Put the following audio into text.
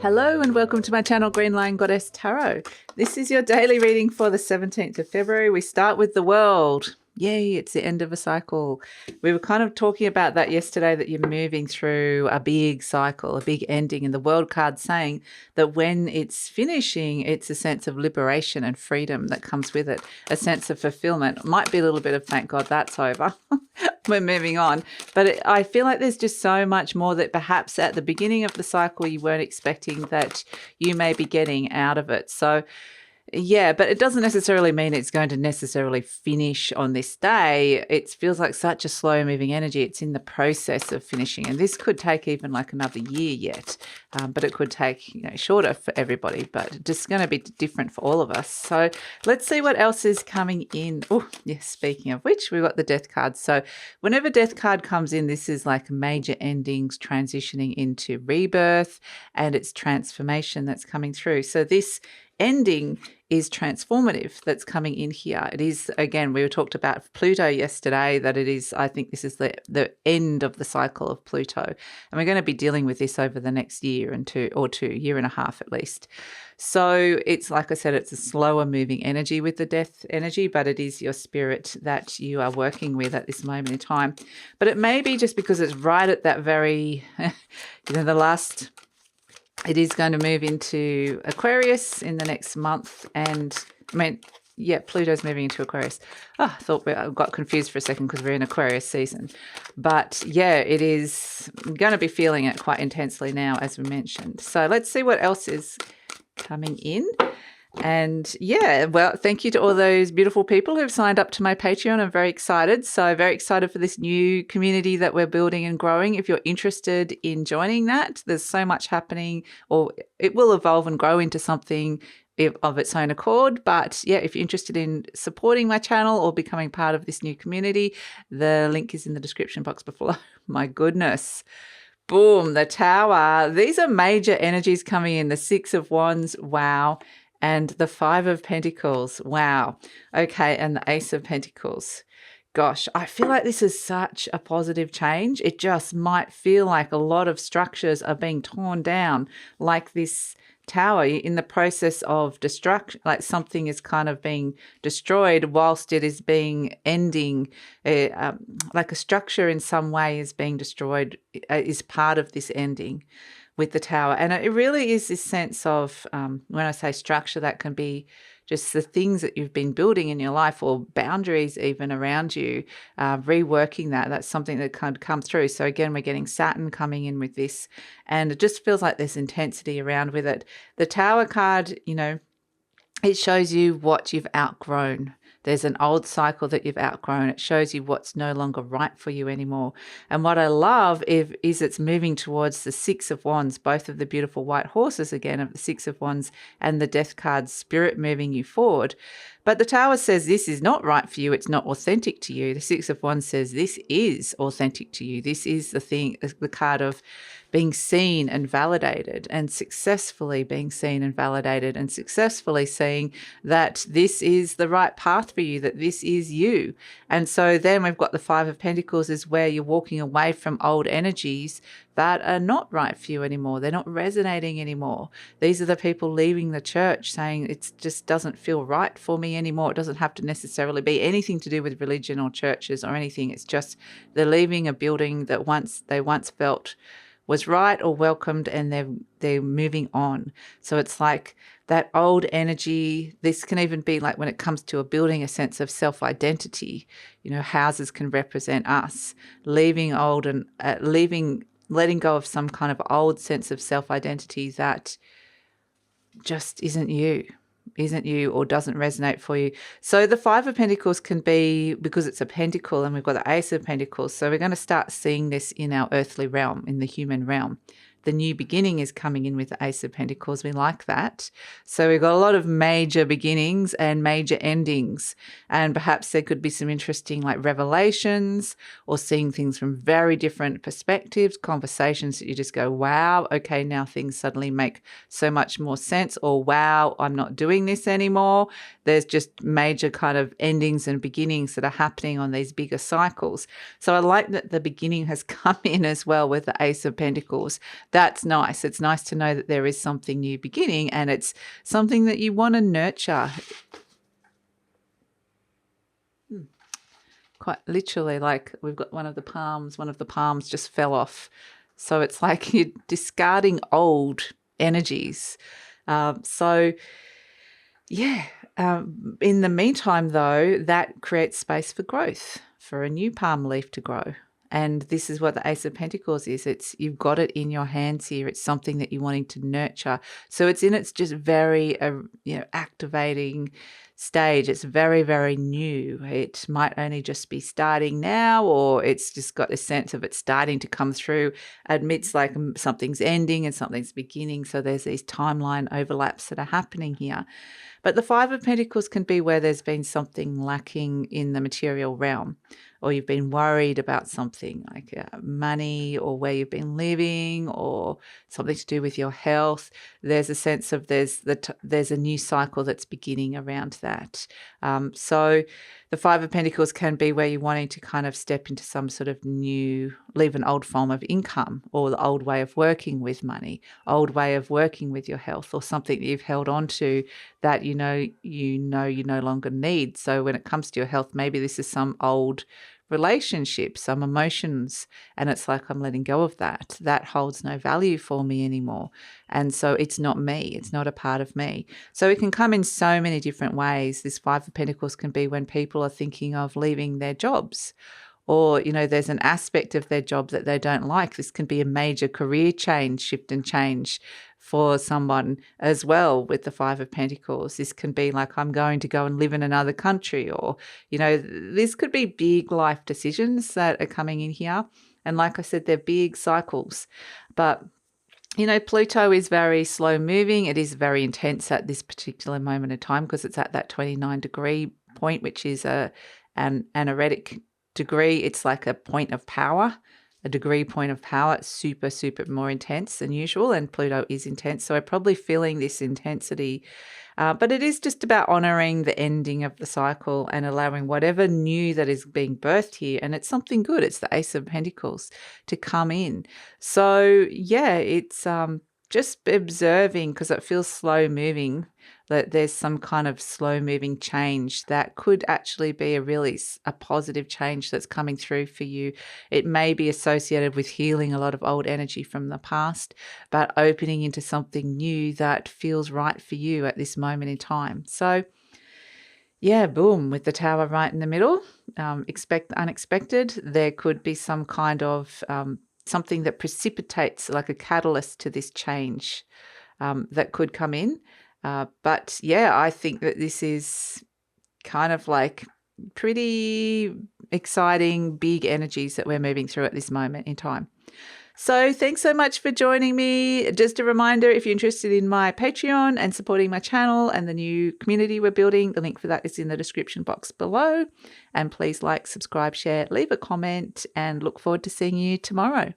Hello and welcome to my channel, Green Lion Goddess Tarot. This is your daily reading for the 17th of February. We start with the world. Yay, it's the end of a cycle. We were kind of talking about that yesterday, that you're moving through a big cycle, a big ending, and the world card saying that when it's finishing, it's a sense of liberation and freedom that comes with it, a sense of fulfillment. It might be a little bit of thank God that's over. We're moving on. But I feel like there's just so much more that perhaps at the beginning of the cycle you weren't expecting that you may be getting out of it. So yeah, but it doesn't necessarily mean it's going to necessarily finish on this day. It feels like such a slow moving energy. It's in the process of finishing. And this could take even like another year yet, but it could take, shorter for everybody, but just going to be different for all of us. So let's see what else is coming in. Oh, yes, speaking of which, we've got the death card. So whenever death card comes in, this is like major endings transitioning into rebirth, and it's transformation that's coming through. So this ending is transformative that's coming in here. It is, again, we talked about Pluto yesterday, that it is, I think this is the end of the cycle of Pluto. And we're going to be dealing with this over the next year year and a half at least. So it's, like I said, it's a slower moving energy with the death energy, but it is your spirit that you are working with at this moment in time. But it may be just because it's right at that very, the last... It is going to move into Aquarius in the next month. And Pluto's moving into Aquarius. Oh, I got confused for a second because we're in Aquarius season. But yeah, it is going to be feeling it quite intensely now, as we mentioned. So let's see what else is coming in. And yeah, well, thank you to all those beautiful people who've signed up to my Patreon. I'm very excited. So very excited for this new community that we're building and growing. If you're interested in joining that, there's so much happening, or it will evolve and grow into something of its own accord. But yeah, if you're interested in supporting my channel or becoming part of this new community, the link is in the description box below. My goodness. Boom, the Tower. These are major energies coming in. The Six of Wands, wow. And the Five of Pentacles, wow. Okay, and the Ace of Pentacles. Gosh, I feel like this is such a positive change. It just might feel like a lot of structures are being torn down, like this Tower in the process of destruction, like something is kind of being destroyed whilst it is being ending, like a structure in some way is being destroyed, is part of this ending with the Tower. And it really is this sense of, when I say structure, that can be just the things that you've been building in your life, or boundaries even around you, reworking that. That's something that can come through. So again, we're getting Saturn coming in with this, and it just feels like there's intensity around with it. The Tower card, it shows you what you've outgrown. There's an old cycle that you've outgrown. It shows you what's no longer right for you anymore. And what I love is it's moving towards the Six of Wands, both of the beautiful white horses again of the Six of Wands and the Death card, spirit moving you forward. But the Tower says this is not right for you. It's not authentic to you. The Six of Wands says this is authentic to you. This is the thing, the card of being seen and validated, and successfully being seen and validated, and successfully seeing that this is the right path for you, that this is you. And so then we've got the Five of Pentacles, is where you're walking away from old energies that are not right for you anymore. They're not resonating anymore. These are the people leaving the church saying it just doesn't feel right for me anymore. It doesn't have to necessarily be anything to do with religion or churches or anything. It's just they're leaving a building that they once felt was right or welcomed, and they're moving on. So it's like that old energy. This can even be like when it comes to a building, a sense of self-identity. Houses can represent us leaving old and letting go of some kind of old sense of self-identity that just isn't you or doesn't resonate for you. So the Five of Pentacles can be, because it's a pentacle and we've got the Ace of Pentacles, so we're going to start seeing this in our earthly realm, in the human realm. The new beginning is coming in with the Ace of Pentacles. We like that. So we've got a lot of major beginnings and major endings. And perhaps there could be some interesting like revelations, or seeing things from very different perspectives, conversations that you just go, wow, okay, now things suddenly make so much more sense, or wow, I'm not doing this anymore. There's just major kind of endings and beginnings that are happening on these bigger cycles. So I like that the beginning has come in as well with the Ace of Pentacles. that's nice. It's nice to know that there is something new beginning, and it's something that you want to nurture. Quite literally, like we've got one of the palms just fell off. So it's like you're discarding old energies. So yeah, in the meantime, though, that creates space for growth, for a new palm leaf to grow. And this is what the Ace of Pentacles is. It's you've got it in your hands here. It's something that you're wanting to nurture. So it's in its just very, activating stage. It's very, very new. It might only just be starting now, or it's just got a sense of it starting to come through amidst like something's ending and something's beginning. So there's these timeline overlaps that are happening here. But the Five of Pentacles can be where there's been something lacking in the material realm, or you've been worried about something like money, or where you've been living, or something to do with your health. There's a sense of there's a new cycle that's beginning around that. So the Five of Pentacles can be where you're wanting to kind of step into some sort of new, leave an old form of income, or the old way of working with money, old way of working with your health, or something that you've held on to that you know you no longer need. So when it comes to your health, maybe this is some old relationship, some emotions, and it's like, I'm letting go of that. That holds no value for me anymore. And so it's not me. It's not a part of me. So it can come in so many different ways. This Five of Pentacles can be when people are thinking of leaving their jobs, or, there's an aspect of their job that they don't like. This can be a major career change, shift and change for someone as well with the Five of Pentacles. This can be like, I'm going to go and live in another country, or, this could be big life decisions that are coming in here. And like I said, they're big cycles. But Pluto is very slow moving. It is very intense at this particular moment in time because it's at that 29-degree point, which is an anaretic degree. It's like a point of power, a degree point of power. It's super, super more intense than usual, and Pluto is intense. So we're probably feeling this intensity, but it is just about honoring the ending of the cycle and allowing whatever new that is being birthed here, and it's something good. It's the Ace of Pentacles to come in. So yeah, it's just observing, because it feels slow moving, that there's some kind of slow moving change that could actually be a positive change that's coming through for you. It may be associated with healing a lot of old energy from the past, but opening into something new that feels right for you at this moment in time. So yeah, boom, with the Tower right in the middle, expect the unexpected. There could be some kind of something that precipitates, like a catalyst to this change that could come in. But yeah, I think that this is kind of like pretty exciting, big energies that we're moving through at this moment in time. So thanks so much for joining me. Just a reminder, if you're interested in my Patreon and supporting my channel and the new community we're building, the link for that is in the description box below. And please like, subscribe, share, leave a comment, and look forward to seeing you tomorrow.